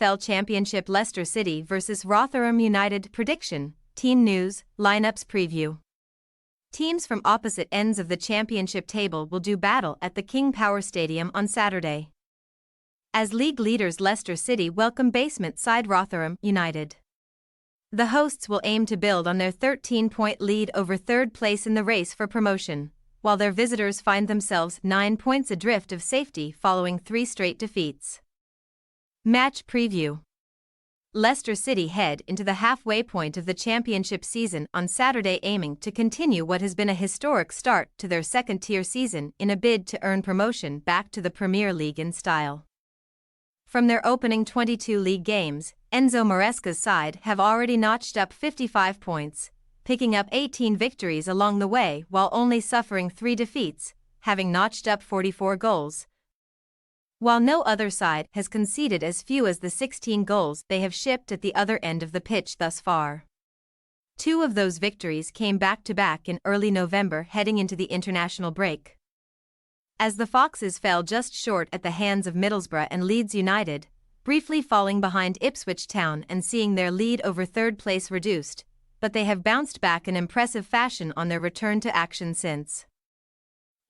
EFL Championship Leicester City vs Rotherham United prediction, team news, lineups preview. Teams from opposite ends of the championship table will do battle at the King Power Stadium on Saturday. As league leaders Leicester City welcome basement side Rotherham United. The hosts will aim to build on their 13-point lead over third place in the race for promotion, while their visitors find themselves 9 points adrift of safety following 3 straight defeats. Match preview. Leicester City head into the halfway point of the championship season on Saturday, aiming to continue what has been a historic start to their second-tier season in a bid to earn promotion back to the Premier League in style. From their opening 22 league games, Enzo Maresca's side have already notched up 55 points, picking up 18 victories along the way while only suffering 3 defeats, having notched up 44 goals. While no other side has conceded as few as the 16 goals they have shipped at the other end of the pitch thus far. 2 of those victories came back-to-back in early November heading into the international break. As the Foxes fell just short at the hands of Middlesbrough and Leeds United, briefly falling behind Ipswich Town and seeing their lead over third place reduced, but they have bounced back in impressive fashion on their return to action since,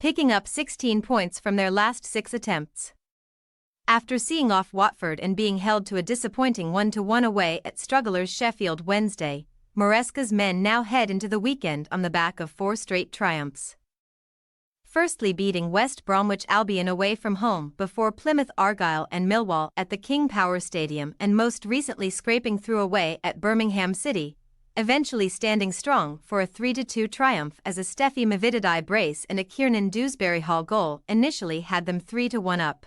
picking up 16 points from their last 6 attempts. After seeing off Watford and being held to a disappointing 1-1 away at strugglers Sheffield Wednesday, Maresca's men now head into the weekend on the back of 4 straight triumphs. Firstly, beating West Bromwich Albion away from home before Plymouth Argyle and Millwall at the King Power Stadium, and most recently scraping through away at Birmingham City, eventually standing strong for a 3-2 triumph as a Steffi Mavididi brace and a Kiernan Dewsbury Hall goal initially had them 3-1 up.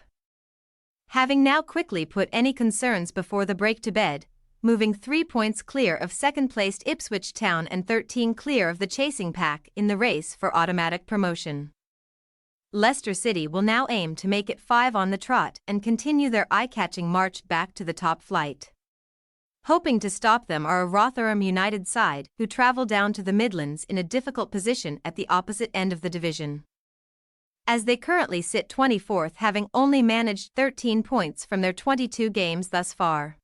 Having now quickly put any concerns before the break to bed, moving 3 points clear of second-placed Ipswich Town and 13 clear of the chasing pack in the race for automatic promotion. Leicester City will now aim to make it 5 on the trot and continue their eye-catching march back to the top flight. Hoping to stop them are a Rotherham United side who travel down to the Midlands in a difficult position at the opposite end of the division, as they currently sit 24th, having only managed 13 points from their 22 games thus far.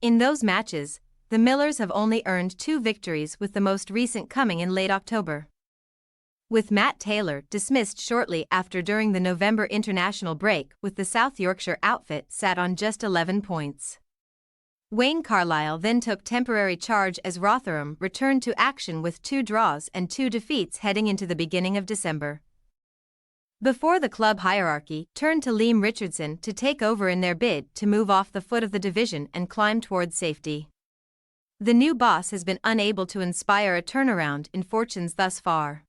In those matches, the Millers have only earned 2 victories, with the most recent coming in late October, with Matt Taylor dismissed shortly after during the November international break, with the South Yorkshire outfit sat on just 11 points. Wayne Carlisle then took temporary charge as Rotherham returned to action with 2 draws and 2 defeats heading into the beginning of December, before the club hierarchy turned to Liam Richardson to take over in their bid to move off the foot of the division and climb towards safety. The new boss has been unable to inspire a turnaround in fortunes thus far,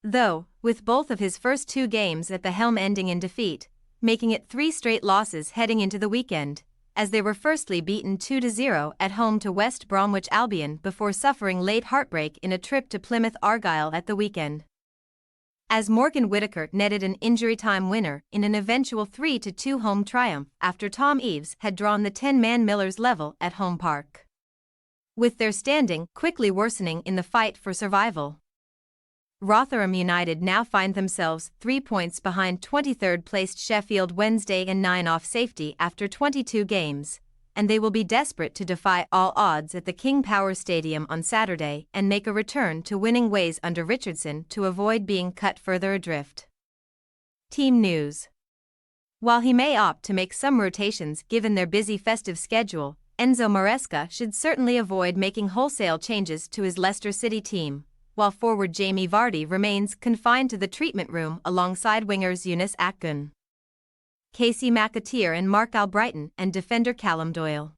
though, with both of his first 2 games at the helm ending in defeat, making it 3 straight losses heading into the weekend, as they were firstly beaten 2-0 at home to West Bromwich Albion before suffering late heartbreak in a trip to Plymouth Argyle at the weekend, as Morgan Whittaker netted an injury-time winner in an eventual 3-2 home triumph after Tom Eaves had drawn the 10-man Millers level at Home Park, with their standing quickly worsening in the fight for survival. Rotherham United now find themselves 3 points behind 23rd placed Sheffield Wednesday and 9 off safety after 22 games, and they will be desperate to defy all odds at the King Power Stadium on Saturday and make a return to winning ways under Richardson to avoid being cut further adrift. Team news. While he may opt to make some rotations given their busy festive schedule, Enzo Maresca should certainly avoid making wholesale changes to his Leicester City team, while forward Jamie Vardy remains confined to the treatment room alongside wingers Younes Akgun, Casey McAteer and Mark Albrighton, and defender Callum Doyle.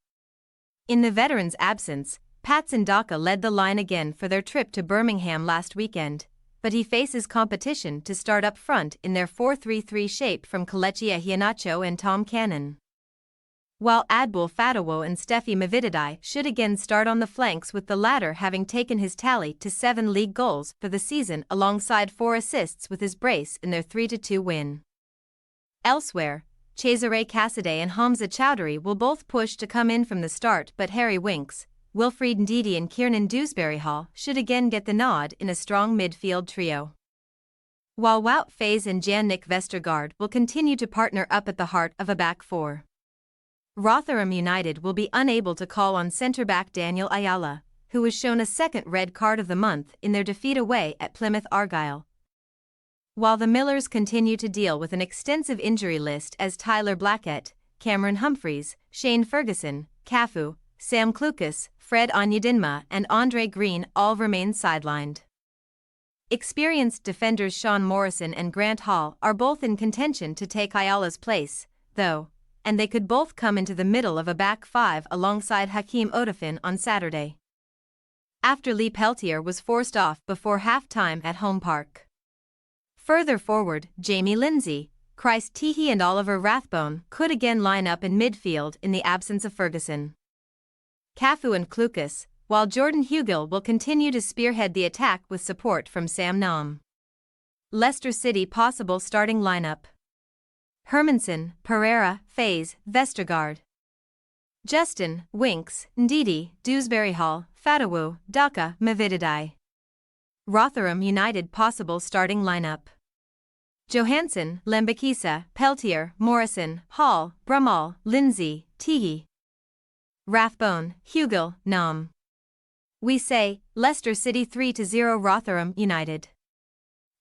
In the veterans' absence, Patson Daka led the line again for their trip to Birmingham last weekend, but he faces competition to start up front in their 4-3-3 shape from Kelechi Iheanacho and Tom Cannon, while Adbul Fatawo and Steffi Mavididi should again start on the flanks, with the latter having taken his tally to 7 league goals for the season alongside 4 assists with his brace in their 3-2 win. Elsewhere, Cesare Cassidy and Hamza Chowdhury will both push to come in from the start, but Harry Winks, Wilfried Ndidi and Kiernan Dewsbury Hall should again get the nod in a strong midfield trio, while Wout Faes and Jan-Nick Vestergaard will continue to partner up at the heart of a back 4. Rotherham United will be unable to call on centre-back Daniel Ayala, who was shown a second red card of the month in their defeat away at Plymouth Argyle. While the Millers continue to deal with an extensive injury list as Tyler Blackett, Cameron Humphreys, Shane Ferguson, Cafu, Sam Clucas, Fred Onyedinma and Andre Green all remain sidelined. Experienced defenders Sean Morrison and Grant Hall are both in contention to take Ayala's place, though, and they could both come into the middle of a back five alongside Hakeem Odafin on Saturday, after Lee Peltier was forced off before half-time at Home Park. Further forward, Jamie Lindsay, Christ Teehee and Oliver Rathbone could again line up in midfield in the absence of Ferguson, Cafu and Clucas, while Jordan Hugill will continue to spearhead the attack with support from Sam Nam. Leicester City possible starting lineup: Hermansen, Pereira, Faze, Vestergaard, Justin, Winks, Ndidi, Dewsbury Hall, Fatawu, Daka, Mavididai. Rotherham United possible starting lineup: Johansson, Lembakisa, Peltier, Morrison, Hall, Brummel, Lindsay, Teehee, Rathbone, Hugill, Nam. We say, Leicester City 3-0 Rotherham United.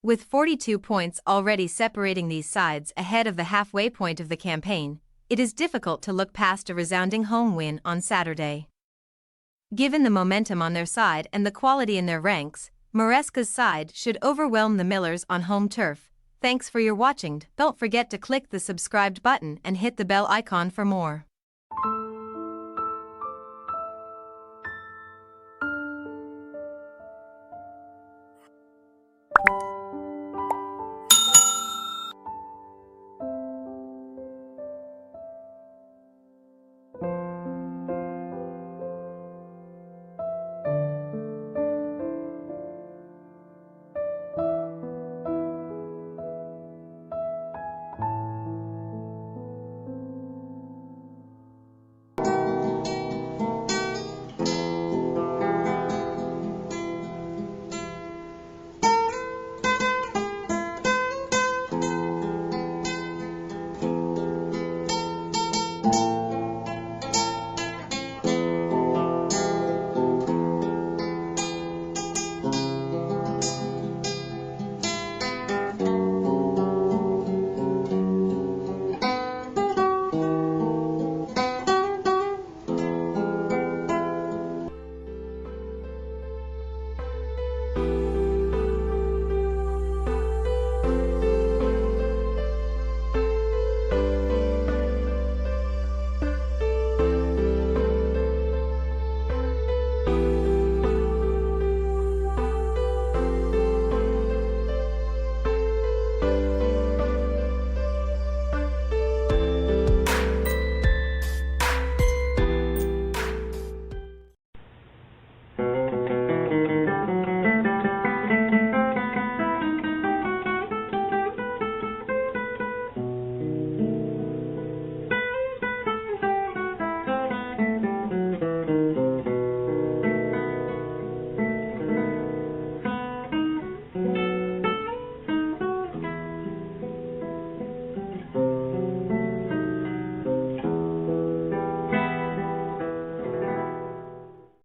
With 42 points already separating these sides ahead of the halfway point of the campaign, it is difficult to look past a resounding home win on Saturday. Given the momentum on their side and the quality in their ranks, Maresca's side should overwhelm the Millers on home turf. Thanks for your watching. Don't forget to click the subscribed button and hit the bell icon for more.